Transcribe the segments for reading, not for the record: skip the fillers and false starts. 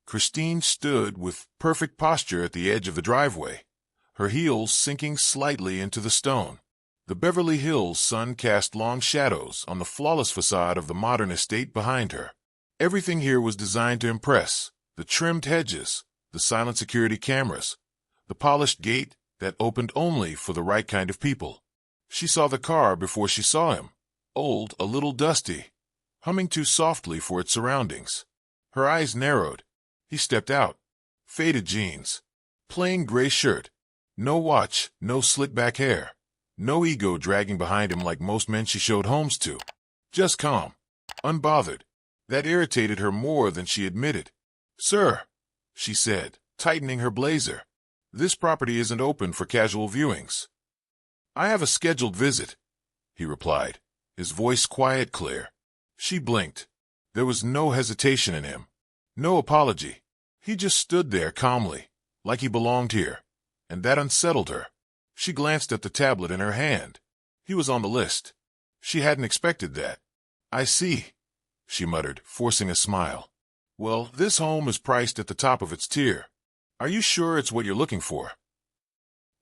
Christine stood with perfect posture at the edge of the driveway, her heels sinking slightly into the stone. The Beverly Hills sun cast long shadows on the flawless facade of the modern estate behind her. Everything here was designed to impress: the trimmed hedges, the silent security cameras, the polished gate that opened only for the right kind of people. She saw the car before she saw him, old, a little dusty, humming too softly for its surroundings. Her eyes narrowed. He stepped out. Faded jeans, plain gray shirt, no watch, no slick-back hair, no ego dragging behind him like most men she showed homes to. Just calm, unbothered. That irritated her more than she admitted. "Sir," she said, tightening her blazer, "this property isn't open for casual viewings." "I have a scheduled visit," he replied, his voice quiet, clear. She blinked. There was no hesitation in him, no apology. He just stood there calmly, like he belonged here, and that unsettled her. She glanced at the tablet in her hand. He was on the list. She hadn't expected that. "I see," she muttered, forcing a smile. "Well, this home is priced at the top of its tier. Are you sure it's what you're looking for?"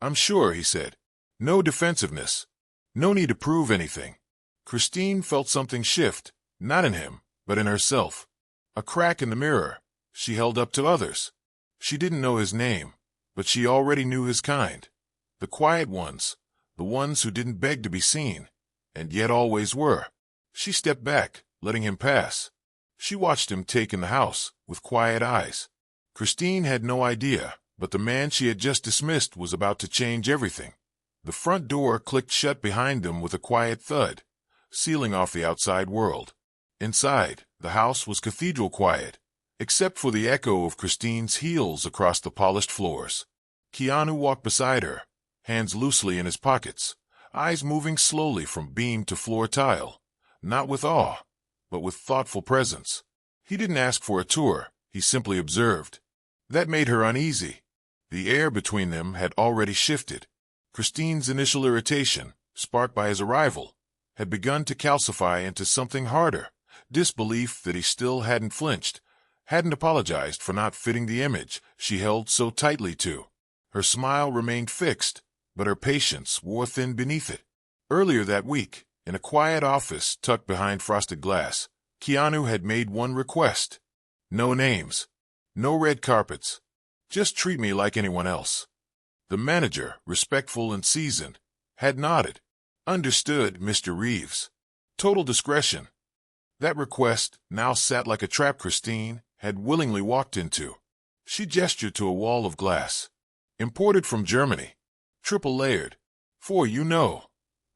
"I'm sure," he said. No defensiveness. No need to prove anything. Christine felt something shift, not in him, but in herself. A crack in the mirror she held up to others. She didn't know his name, but she already knew his kind. The quiet ones, the ones who didn't beg to be seen, and yet always were. She stepped back, letting him pass. She watched him take in the house, with quiet eyes. Christine had no idea, but the man she had just dismissed was about to change everything. The front door clicked shut behind them with a quiet thud, sealing off the outside world. Inside, the house was cathedral quiet, except for the echo of Christine's heels across the polished floors. Keanu walked beside her, hands loosely in his pockets, eyes moving slowly from beam to floor tile, not with awe, but with thoughtful presence. He didn't ask for a tour, he simply observed. That made her uneasy. The air between them had already shifted. Christine's initial irritation, sparked by his arrival, had begun to calcify into something harder, disbelief that he still hadn't flinched, hadn't apologized for not fitting the image she held so tightly to. Her smile remained fixed, but her patience wore thin beneath it. Earlier that week, in a quiet office tucked behind frosted glass, Keanu had made one request. No names, no red carpets. Just treat me like anyone else. The manager, respectful and seasoned, had nodded. Understood, Mr. Reeves. Total discretion. That request now sat like a trap Christine had willingly walked into. She gestured to a wall of glass. Imported from Germany. Triple layered. For,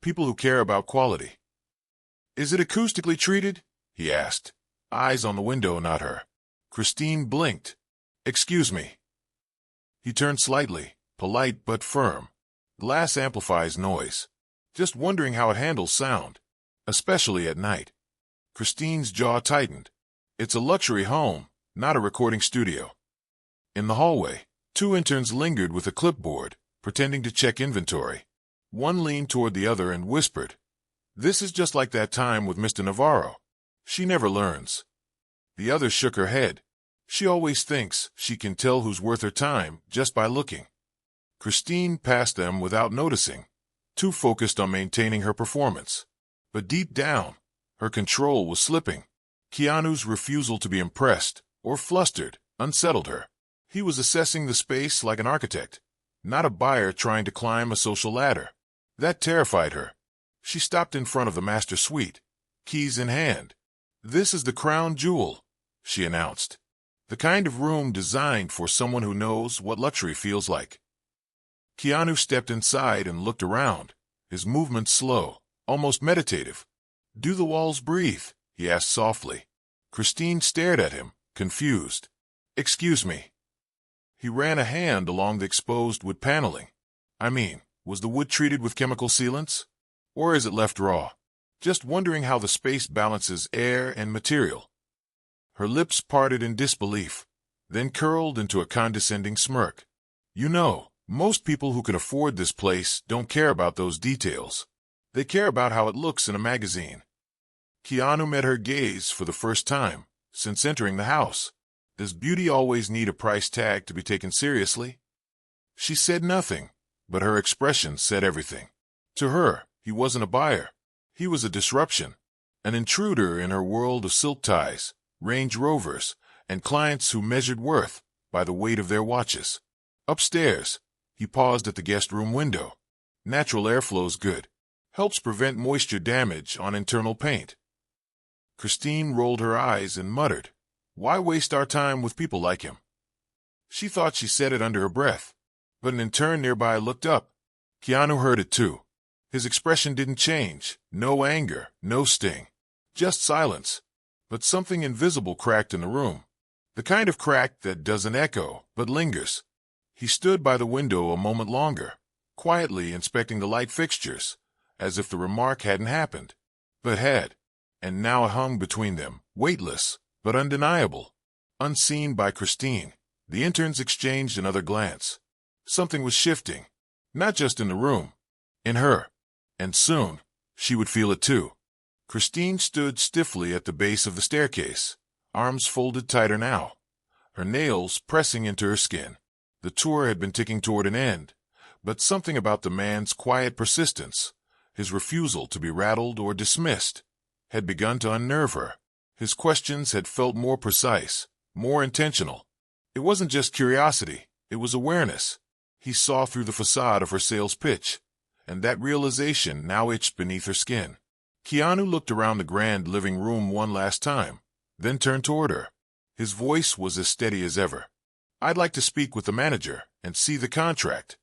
people who care about quality. Is it acoustically treated? He asked. Eyes on the window, not her. Christine blinked. Excuse me. He turned slightly, polite but firm. Glass amplifies noise. Just wondering how it handles sound, especially at night. Christine's jaw tightened. It's a luxury home, not a recording studio. In the hallway, two interns lingered with a clipboard, pretending to check inventory. One leaned toward the other and whispered, "This is just like that time with Mr. Navarro. She never learns." The other shook her head. She always thinks she can tell who's worth her time just by looking. Christine passed them without noticing, too focused on maintaining her performance. But deep down, her control was slipping. Keanu's refusal to be impressed or flustered unsettled her. He was assessing the space like an architect, not a buyer trying to climb a social ladder. That terrified her. She stopped in front of the master suite, keys in hand. "This is the crown jewel," she announced. "The kind of room designed for someone who knows what luxury feels like." Keanu stepped inside and looked around, his movements slow, almost meditative. "Do the walls breathe?" he asked softly. Christine stared at him, confused. "Excuse me." He ran a hand along the exposed wood paneling. Was the wood treated with chemical sealants? Or is it left raw? Just wondering how the space balances air and material. Her lips parted in disbelief, then curled into a condescending smirk. Most people who can afford this place don't care about those details. They care about how it looks in a magazine. Keanu met her gaze for the first time since entering the house. Does beauty always need a price tag to be taken seriously? She said nothing, but her expression said everything. To her, he wasn't a buyer. He was a disruption, an intruder in her world of silk ties, Range Rovers, and clients who measured worth by the weight of their watches. Upstairs, he paused at the guest room window. Natural airflow's good. Helps prevent moisture damage on internal paint. Christine rolled her eyes and muttered, "Why waste our time with people like him?" She thought she said it under her breath, but an intern nearby looked up. Keanu heard it too. His expression didn't change. No anger, no sting. Just silence. But something invisible cracked in the room. The kind of crack that doesn't echo, but lingers. He stood by the window a moment longer, quietly inspecting the light fixtures, as if the remark hadn't happened, but had, and now it hung between them, weightless, but undeniable. Unseen by Christine, the interns exchanged another glance. Something was shifting, not just in the room, in her, and soon, she would feel it too. Christine stood stiffly at the base of the staircase, arms folded tighter now, her nails pressing into her skin. The tour had been ticking toward an end, but something about the man's quiet persistence, his refusal to be rattled or dismissed, had begun to unnerve her. His questions had felt more precise, more intentional. It wasn't just curiosity, it was awareness. He saw through the facade of her sales pitch, and that realization now itched beneath her skin. Keanu looked around the grand living room one last time, then turned toward her. His voice was as steady as ever. "I'd like to speak with the manager and see the contract."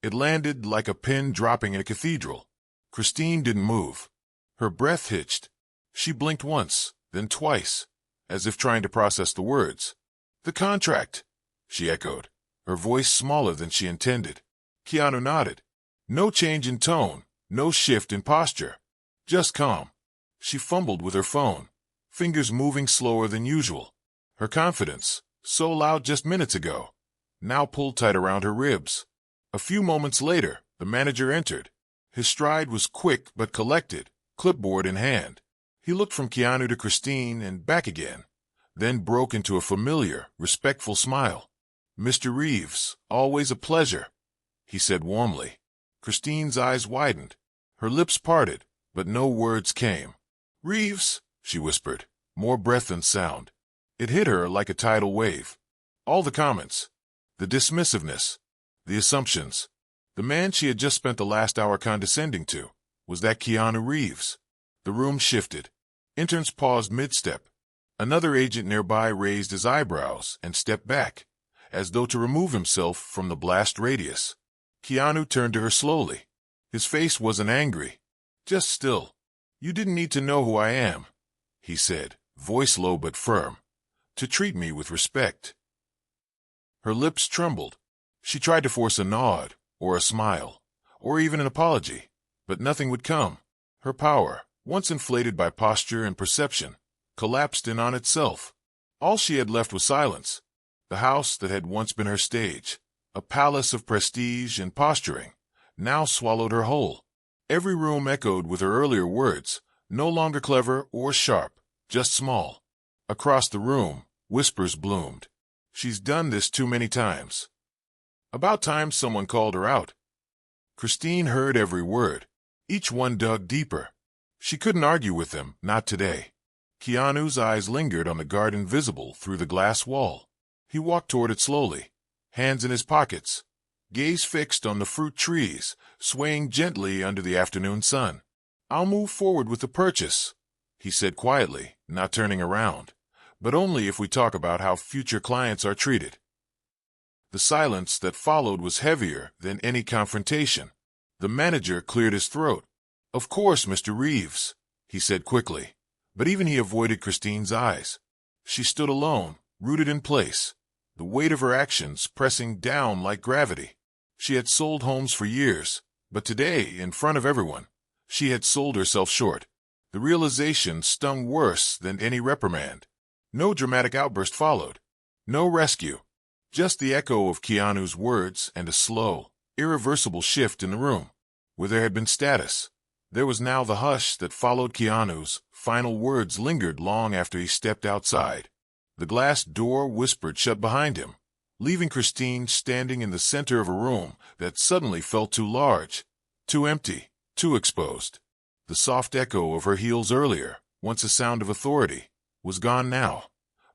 It landed like a pin dropping in a cathedral. Christine didn't move. Her breath hitched. She blinked once, then twice, as if trying to process the words. "The contract," she echoed, her voice smaller than she intended. Keanu nodded. No change in tone, no shift in posture. Just calm. She fumbled with her phone, fingers moving slower than usual. Her confidence, so loud just minutes ago, now pulled tight around her ribs. A few moments later, the manager entered. His stride was quick but collected, clipboard in hand. He looked from Keanu to Christine and back again, then broke into a familiar, respectful smile. "Mr. Reeves, always a pleasure," he said warmly. Christine's eyes widened. Her lips parted, but no words came. "Reeves," she whispered, more breath than sound. It hit her like a tidal wave. All the comments, the dismissiveness, the assumptions. The man she had just spent the last hour condescending to, was that Keanu Reeves? The room shifted. Interns paused mid-step. Another agent nearby raised his eyebrows and stepped back, as though to remove himself from the blast radius. Keanu turned to her slowly. His face wasn't angry, just still. "You didn't need to know who I am," he said, voice low but firm, "to treat me with respect." Her lips trembled. She tried to force a nod, or a smile, or even an apology, but nothing would come. Her power, once inflated by posture and perception, collapsed in on itself. All she had left was silence. The house that had once been her stage, a palace of prestige and posturing, now swallowed her whole. Every room echoed with her earlier words, no longer clever or sharp, just small. Across the room, whispers bloomed. "She's done this too many times." About time someone called her out. Christine heard every word. Each one dug deeper. She couldn't argue with them, not today. Keanu's eyes lingered on the garden visible through the glass wall. He walked toward it slowly, hands in his pockets, gaze fixed on the fruit trees, swaying gently under the afternoon sun. "I'll move forward with the purchase," he said quietly, not turning around, "but only if we talk about how future clients are treated." The silence that followed was heavier than any confrontation. The manager cleared his throat. "Of course, Mr. Reeves," he said quickly, but even he avoided Christine's eyes. She stood alone, rooted in place, the weight of her actions pressing down like gravity. She had sold homes for years, but today, in front of everyone, she had sold herself short. The realization stung worse than any reprimand. No dramatic outburst followed. No rescue. Just the echo of Keanu's words and a slow, irreversible shift in the room. Where there had been status, there was now the hush that followed Keanu's final words lingered long after he stepped outside. The glass door whispered shut behind him, leaving Christine standing in the center of a room that suddenly felt too large, too empty, too exposed. The soft echo of her heels earlier, once a sound of authority, was gone now,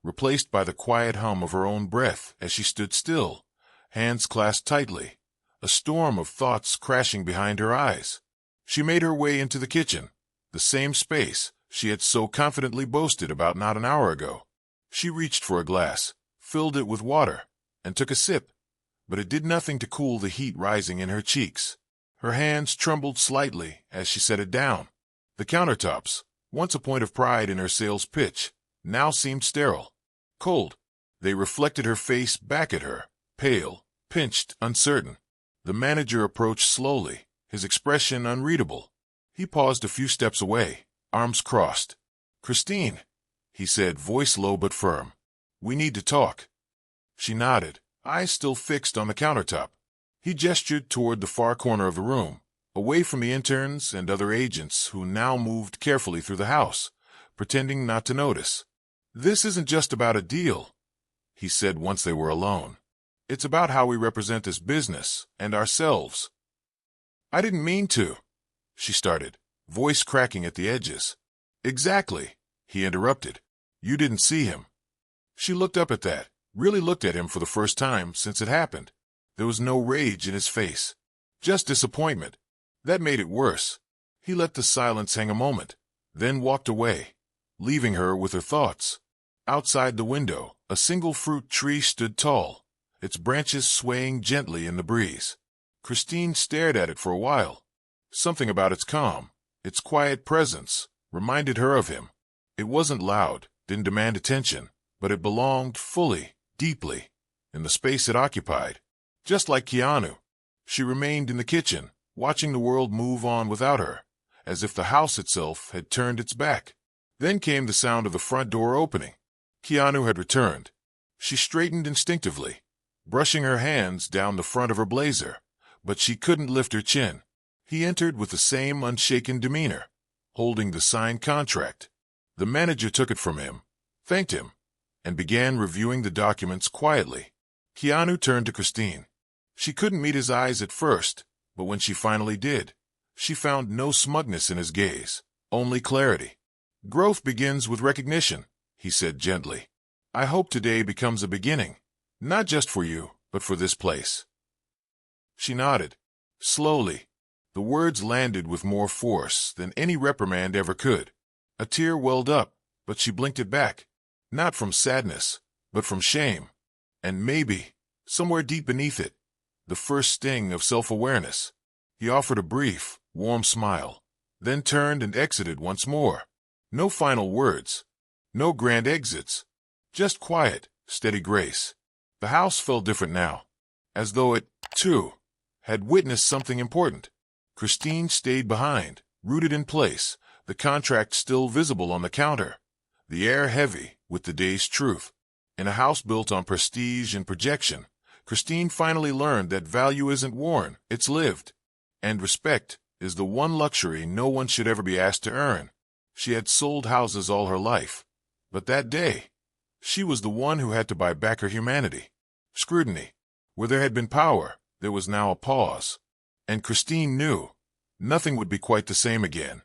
replaced by the quiet hum of her own breath as she stood still, hands clasped tightly, a storm of thoughts crashing behind her eyes. She made her way into the kitchen, the same space she had so confidently boasted about not an hour ago. She reached for a glass, filled it with water, and took a sip, but it did nothing to cool the heat rising in her cheeks. Her hands trembled slightly as she set it down. The countertops, once a point of pride in her sales pitch, now seemed sterile, cold. They reflected her face back at her, pale, pinched, uncertain. The manager approached slowly, his expression unreadable. He paused a few steps away, arms crossed. "Christine," he said, voice low but firm. "We need to talk." She nodded, eyes still fixed on the countertop. He gestured toward the far corner of the room, away from the interns and other agents who now moved carefully through the house, pretending not to notice. "This isn't just about a deal," he said once they were alone. "It's about how we represent this business and ourselves." "I didn't mean to," she started, voice cracking at the edges. "Exactly," he interrupted. "You didn't see him." She looked up at that, really looked at him for the first time since it happened. There was no rage in his face, just disappointment. That made it worse. He let the silence hang a moment, then walked away, leaving her with her thoughts. Outside the window, a single fruit tree stood tall, its branches swaying gently in the breeze. Christine stared at it for a while. Something about its calm, its quiet presence, reminded her of him. It wasn't loud, didn't demand attention, but it belonged fully, deeply, in the space it occupied. Just like Keanu, she remained in the kitchen, watching the world move on without her, as if the house itself had turned its back. Then came the sound of the front door opening. Keanu had returned. She straightened instinctively, brushing her hands down the front of her blazer, but she couldn't lift her chin. He entered with the same unshaken demeanor, holding the signed contract. The manager took it from him, thanked him, and began reviewing the documents quietly. Keanu turned to Christine. She couldn't meet his eyes at first, but when she finally did, she found no smugness in his gaze, only clarity. "Growth begins with recognition," he said gently. "I hope today becomes a beginning, not just for you, but for this place." She nodded. Slowly, the words landed with more force than any reprimand ever could. A tear welled up, but she blinked it back, not from sadness, but from shame. And maybe, somewhere deep beneath it, the first sting of self-awareness. He offered a brief, warm smile, then turned and exited once more. No final words, no grand exits, just quiet, steady grace. The house felt different now, as though it, too, had witnessed something important. Christine stayed behind, rooted in place, the contract still visible on the counter, the air heavy with the day's truth. In a house built on prestige and projection, Christine finally learned that value isn't worn, it's lived. And respect is the one luxury no one should ever be asked to earn. She had sold houses all her life, but that day, she was the one who had to buy back her humanity. Scrutiny. Where there had been power, there was now a pause. And Christine knew nothing would be quite the same again.